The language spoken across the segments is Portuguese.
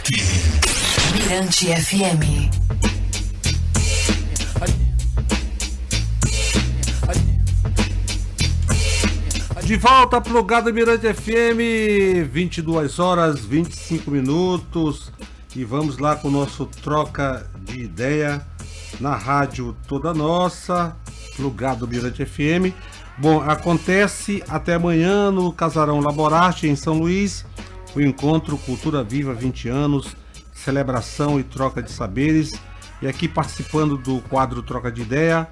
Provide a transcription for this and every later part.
aqui. Mirante FM. De volta, plugado Mirante FM, 22 horas 25 minutos. E vamos lá com o nosso troca de ideia na rádio toda nossa, plugado Mirante FM. Bom, acontece até amanhã no Casarão Laborarte, em São Luís, o encontro Cultura Viva 20 anos, celebração e troca de saberes. E aqui participando do quadro Troca de Ideia,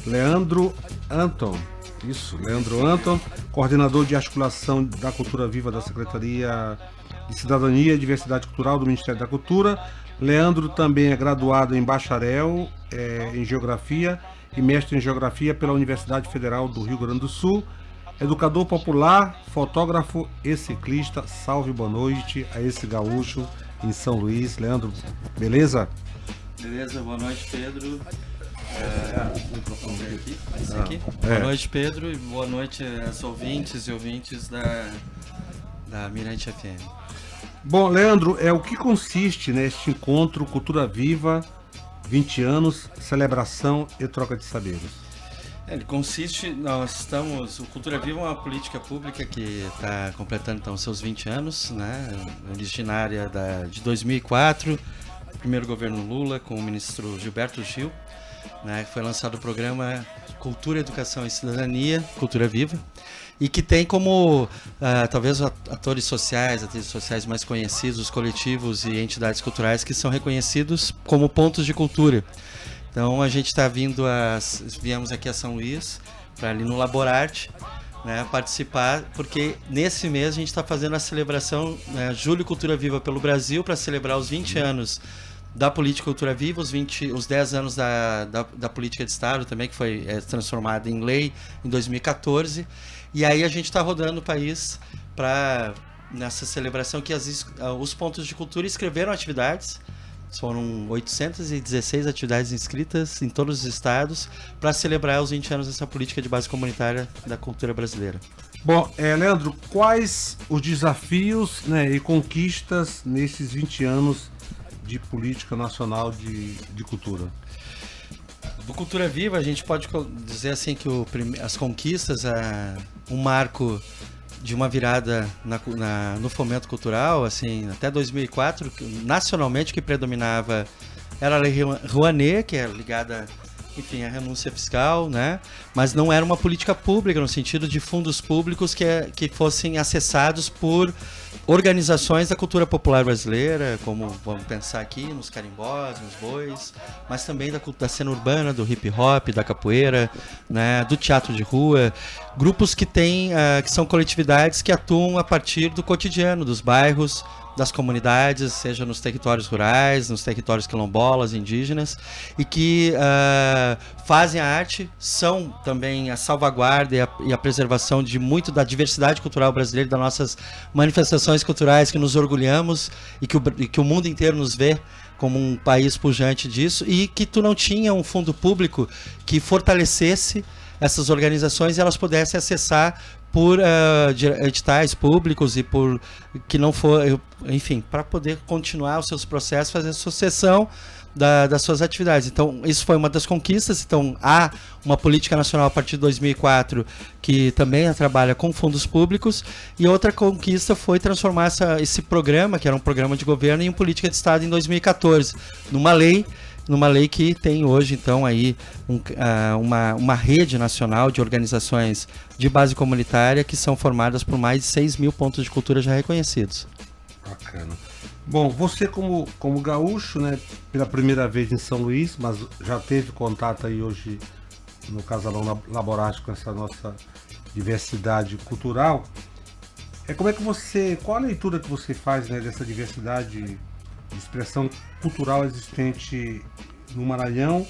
Leandro Anton. Isso, Leandro Anton, coordenador de articulação da Cultura Viva da Secretaria de Cidadania e Diversidade Cultural do Ministério da Cultura. Leandro também é graduado em bacharel em Geografia e mestre em Geografia pela Universidade Federal do Rio Grande do Sul. Educador popular, fotógrafo e ciclista. Salve, boa noite a esse gaúcho em São Luís. Leandro, beleza? Beleza, boa noite, Pedro. Boa noite, Pedro, e boa noite aos ouvintes e ouvintes da Mirante FM. Bom, Leandro, o que consiste neste encontro Cultura Viva 20 anos, celebração e troca de saberes? Ele consiste, o Cultura Viva é uma política pública que está completando então seus 20 anos, né? Originária de 2004, primeiro governo Lula com o ministro Gilberto Gil. Foi lançado o programa Cultura, Educação e Cidadania, Cultura Viva, e que tem como, talvez, atores sociais mais conhecidos, os coletivos e entidades culturais que são reconhecidos como pontos de cultura. Então a gente viemos aqui a São Luís, para ali no Laborarte, participar, porque nesse mês a gente está fazendo a celebração, Julho Cultura Viva pelo Brasil, para celebrar os 20 anos da Política Cultura Viva, os 10 anos da Política de Estado também, que foi transformada em lei em 2014. E aí a gente está rodando o país nessa celebração que os pontos de cultura escreveram atividades. Foram 816 atividades inscritas em todos os estados para celebrar os 20 anos dessa política de base comunitária da cultura brasileira. Bom, Leandro, quais os desafios e conquistas nesses 20 anos de política nacional de cultura? Do Cultura Viva, a gente pode dizer assim que as conquistas, um marco de uma virada no fomento cultural, assim, até 2004, nacionalmente o que predominava era a Lei Rouanet, que é ligada, enfim, à renúncia fiscal, mas não era uma política pública no sentido de fundos públicos que fossem acessados por organizações da cultura popular brasileira, como vamos pensar aqui nos carimbós, nos bois, mas também da cena urbana, do hip hop, da capoeira, do teatro de rua, grupos que são coletividades que atuam a partir do cotidiano, dos bairros, das comunidades, seja nos territórios rurais, nos territórios quilombolas, indígenas, e que fazem a arte, são também a salvaguarda e a preservação de muito da diversidade cultural brasileira, das nossas manifestações culturais que nos orgulhamos e que o mundo inteiro nos vê como um país pujante disso, e que tu não tinha um fundo público que fortalecesse essas organizações e elas pudessem acessar por editais públicos e por que não for, enfim, para poder continuar os seus processos, fazer a sucessão das suas atividades. Então, isso foi uma das conquistas. Então, há uma política nacional a partir de 2004 que também trabalha com fundos públicos, e outra conquista foi transformar esse programa, que era um programa de governo, em política de Estado em 2014, numa lei que tem hoje, então, aí uma rede nacional de organizações de base comunitária que são formadas por mais de 6 mil pontos de cultura já reconhecidos. Bacana. Bom, você como gaúcho, pela primeira vez em São Luís, mas já teve contato aí hoje no Casarão Laborarte com essa nossa diversidade cultural. Qual a leitura que você faz dessa diversidade de expressão cultural existente no Maranhão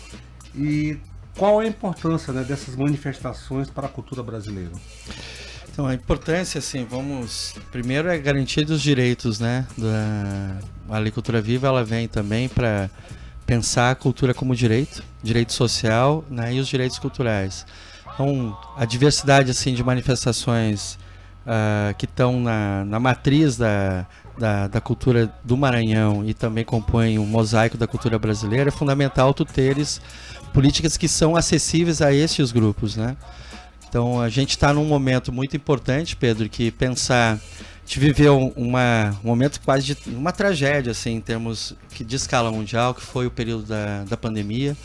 e qual é a importância dessas manifestações para a cultura brasileira? Então, a importância, assim, primeiro é garantia dos direitos, a Lei Cultura Viva, ela vem também para pensar a cultura como direito social, e os direitos culturais. Então, a diversidade, assim, de manifestações que estão na matriz da cultura do Maranhão e também compõem um mosaico da cultura brasileira, é fundamental tu teres políticas que são acessíveis a esses grupos, né? Então a gente está num momento muito importante, Pedro, que pensar, a gente viveu um momento quase de uma tragédia, assim, em termos de escala mundial, que foi o período da pandemia.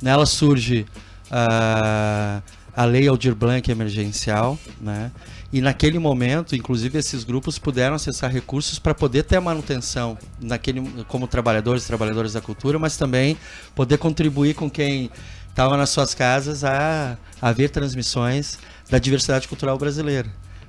Nela surge a Lei Aldir Blanc emergencial, né? E naquele momento, inclusive, esses grupos puderam acessar recursos para poder ter a manutenção como trabalhadores e trabalhadoras da cultura, mas também poder contribuir com quem estava nas suas casas a ver transmissões da diversidade cultural brasileira,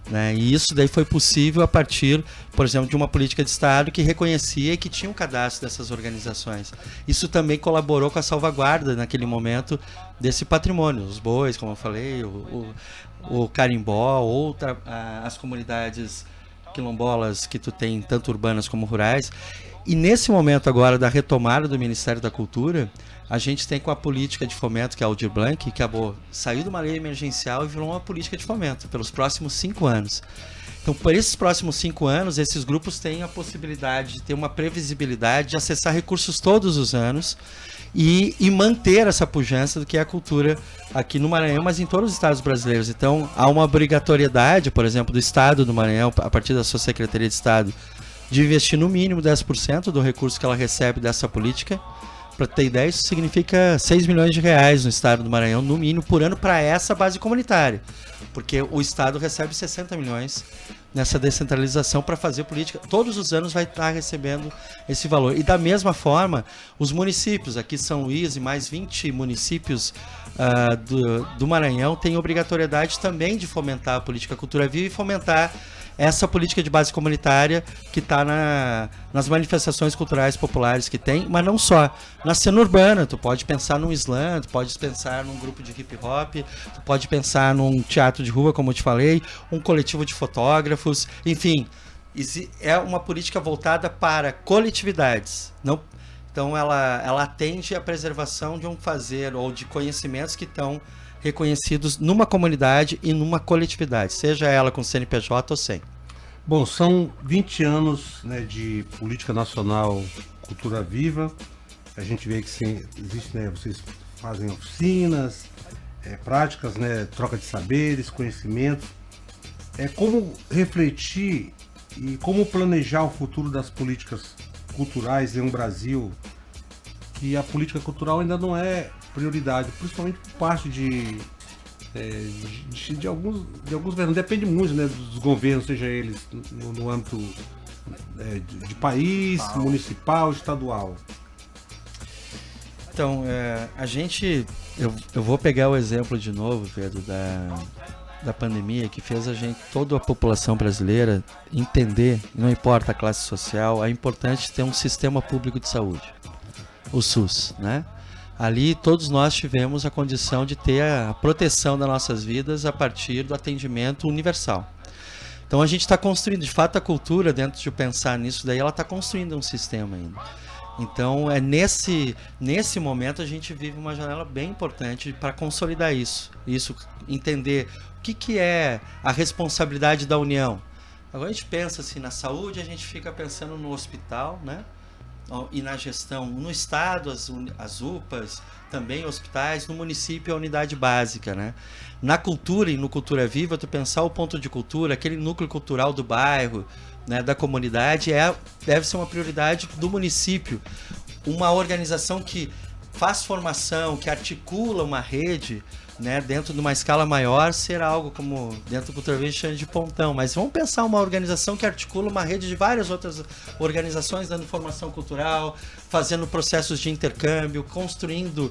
né? E isso daí foi possível a partir, por exemplo, de uma política de Estado que reconhecia e que tinha um cadastro dessas organizações. Isso também colaborou com a salvaguarda, naquele momento, desse patrimônio. Os bois, como eu falei, o carimbó, as comunidades quilombolas que tu tem, tanto urbanas como rurais. E nesse momento agora da retomada do Ministério da Cultura, a gente tem com a política de fomento, que é a Aldir Blanc, que saiu de uma lei emergencial e virou uma política de fomento pelos próximos 5 anos. Então, por esses próximos 5 anos, esses grupos têm a possibilidade de ter uma previsibilidade de acessar recursos todos os anos e manter essa pujança do que é a cultura aqui no Maranhão, mas em todos os estados brasileiros. Então, há uma obrigatoriedade, por exemplo, do Estado do Maranhão, a partir da sua Secretaria de Estado, de investir no mínimo 10% do recurso que ela recebe dessa política. Para ter ideia, isso significa 6 milhões de reais no estado do Maranhão, no mínimo, por ano, para essa base comunitária. Porque o estado recebe 60 milhões nessa descentralização para fazer política. Todos os anos vai estar recebendo esse valor. E da mesma forma, os municípios, aqui São Luís e mais 20 municípios do Maranhão, têm obrigatoriedade também de fomentar a política Cultura Viva e fomentar essa política de base comunitária que está nas manifestações culturais populares que tem, mas não só. Na cena urbana, tu pode pensar num slam, tu pode pensar num grupo de hip hop, tu pode pensar num teatro de rua, como eu te falei, um coletivo de fotógrafos, enfim. É uma política voltada para coletividades. Então ela atende à preservação de um fazer ou de conhecimentos que estão reconhecidos numa comunidade e numa coletividade, seja ela com CNPJ ou sem. Bom, são 20 anos, né, de política nacional Cultura Viva. A gente vê que existe, né, vocês fazem oficinas, práticas, né, troca de saberes, conhecimentos. Como refletir e como planejar o futuro das políticas culturais em um Brasil que a política cultural ainda não é prioridade, principalmente por parte de alguns governos. Depende muito, né, dos governos, seja eles no âmbito de país, municipal, estadual. Então, eu vou pegar o exemplo de novo, Pedro, da pandemia, que fez toda a população brasileira entender, não importa a classe social, é importante ter um sistema público de saúde, o SUS, né? Ali todos nós tivemos a condição de ter a proteção das nossas vidas a partir do atendimento universal. Então a gente está construindo, de fato, a cultura, dentro de pensar nisso daí, ela está construindo um sistema ainda. Então nesse momento a gente vive uma janela bem importante para consolidar isso, entender o que é a responsabilidade da União. Agora a gente pensa assim, na saúde, a gente fica pensando no hospital, né? E na gestão, no estado, as UPAs, também hospitais, no município a unidade básica, né? Na cultura e no Cultura Viva, tu pensar o ponto de cultura, aquele núcleo cultural do bairro, né, da comunidade, deve ser uma prioridade do município. Uma organização que faz formação, que articula uma rede, né, dentro de uma escala maior, ser algo como dentro do Cultura Viva chama de pontão, mas vamos pensar uma organização que articula uma rede de várias outras organizações dando formação cultural, fazendo processos de intercâmbio, construindo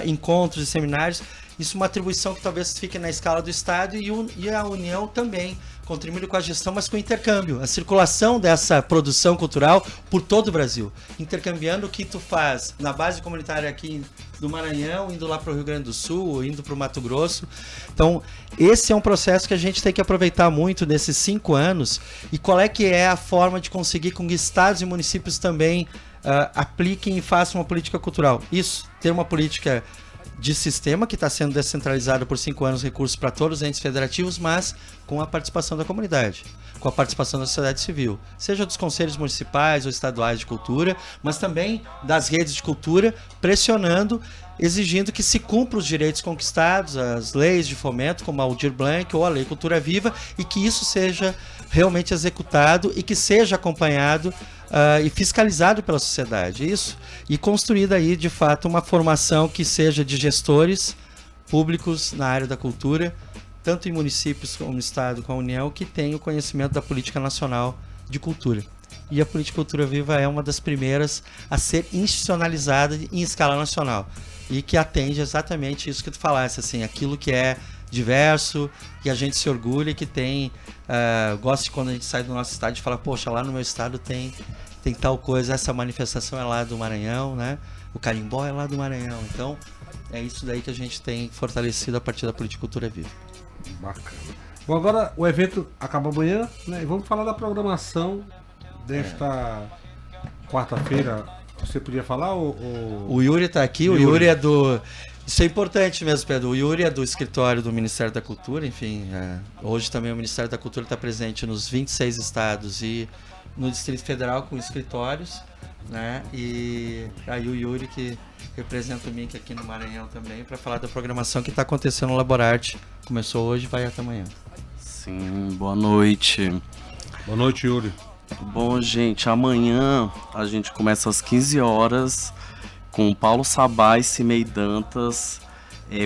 encontros e seminários. Isso é uma atribuição que talvez fique na escala do Estado e a União também, contribuindo com a gestão, mas com o intercâmbio, a circulação dessa produção cultural por todo o Brasil, intercambiando o que tu faz na base comunitária aqui do Maranhão, indo lá para o Rio Grande do Sul, indo para o Mato Grosso. Então, esse é um processo que a gente tem que aproveitar muito nesses 5 anos. E qual é que é a forma de conseguir com que estados e municípios também apliquem e façam uma política cultural? Isso, ter uma política de sistema que está sendo descentralizado por 5 anos, recursos para todos os entes federativos, mas com a participação da comunidade. com a participação da sociedade civil, seja dos conselhos municipais ou estaduais de cultura, mas também das redes de cultura, pressionando, exigindo que se cumpra os direitos conquistados, as leis de fomento, como a Aldir Blanc ou a Lei Cultura Viva, e que isso seja realmente executado e que seja acompanhado e fiscalizado pela sociedade. Isso. E construída aí, de fato, uma formação que seja de gestores públicos na área da cultura, tanto em municípios como no Estado, com a União, que tenham o conhecimento da política nacional de cultura. E a Política Cultura Viva é uma das primeiras a ser institucionalizada em escala nacional. E que atende exatamente isso que tu falasse, assim, aquilo que é diverso, que a gente se orgulha e que tem... gosto de quando a gente sai do nosso estado e fala, poxa, lá no meu estado tem tal coisa, essa manifestação é lá do Maranhão, né? O carimbó é lá do Maranhão. Então, é isso daí que a gente tem fortalecido a partir da Política Cultura Viva. Bacana. Bom, agora o evento acaba amanhã, né? E vamos falar da programação desta quarta-feira. Você podia falar? O Yuri está aqui, o Yuri é do... Isso é importante mesmo, Pedro. O Yuri é do escritório do Ministério da Cultura, enfim. Hoje também o Ministério da Cultura está presente nos 26 estados e no Distrito Federal com escritórios, né? E aí o Yuri que representa o MINC aqui no Maranhão também para falar da programação que está acontecendo no Laborarte. Começou hoje e vai até amanhã. Sim, boa noite. Boa noite, Yuri. Bom, gente, amanhã a gente começa às 15 horas com Paulo Sabá e Cimei Dantas,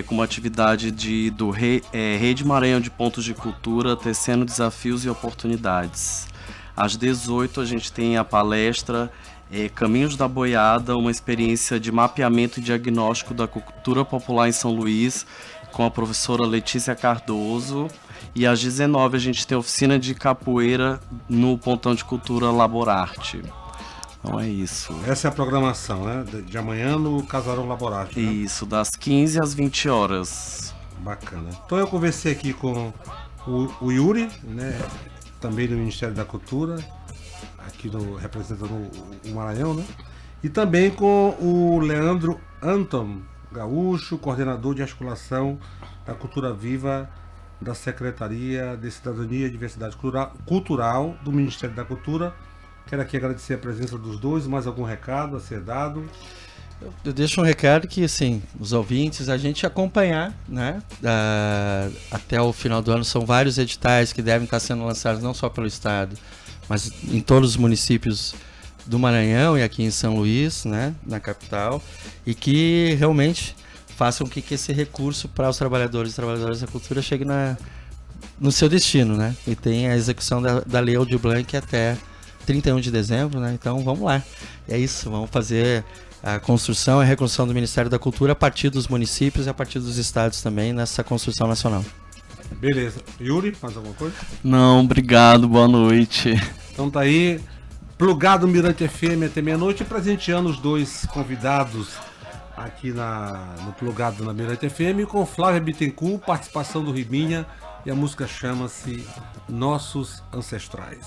com uma atividade do Rede Maranhão de Pontos de Cultura, tecendo desafios e oportunidades. Às 18 a gente tem a palestra Caminhos da Boiada, uma experiência de mapeamento e diagnóstico da cultura popular em São Luís, com a professora Letícia Cardoso. E às 19 a gente tem oficina de capoeira no Pontão de Cultura Laborarte. Então é isso. Essa é a programação, né? De amanhã no Casarão Laborarte, né? Isso, das 15 às 20 horas. Bacana. Então eu conversei aqui com o Yuri, né? Também do Ministério da Cultura, aqui representando o Maranhão, né? E também com o Leandro Anton Gaúcho, coordenador de articulação da Cultura Viva da Secretaria de Cidadania e Diversidade Cultural do Ministério da Cultura. Quero aqui agradecer a presença dos dois. Mais algum recado a ser dado? Eu deixo um recado que, assim, os ouvintes, a gente acompanhar, né? Até o final do ano são vários editais que devem estar sendo lançados não só pelo Estado, mas em todos os municípios do Maranhão e aqui em São Luís, né? Na capital, e que realmente façam que esse recurso para os trabalhadores e trabalhadoras da cultura chegue no seu destino, né? E tenha a execução da Lei Aldir Blanc até 31 de dezembro, né? Então vamos lá. É isso, vamos fazer a construção e a reconstrução do Ministério da Cultura a partir dos municípios e a partir dos estados também nessa construção nacional. Beleza. Yuri, mais alguma coisa? Não, obrigado, boa noite. Então tá aí, plugado Mirante FM até meia-noite, presenteando os dois convidados aqui no plugado na Mirante FM com Flávia Bittencourt, participação do Ribinha, e a música chama-se Nossos Ancestrais.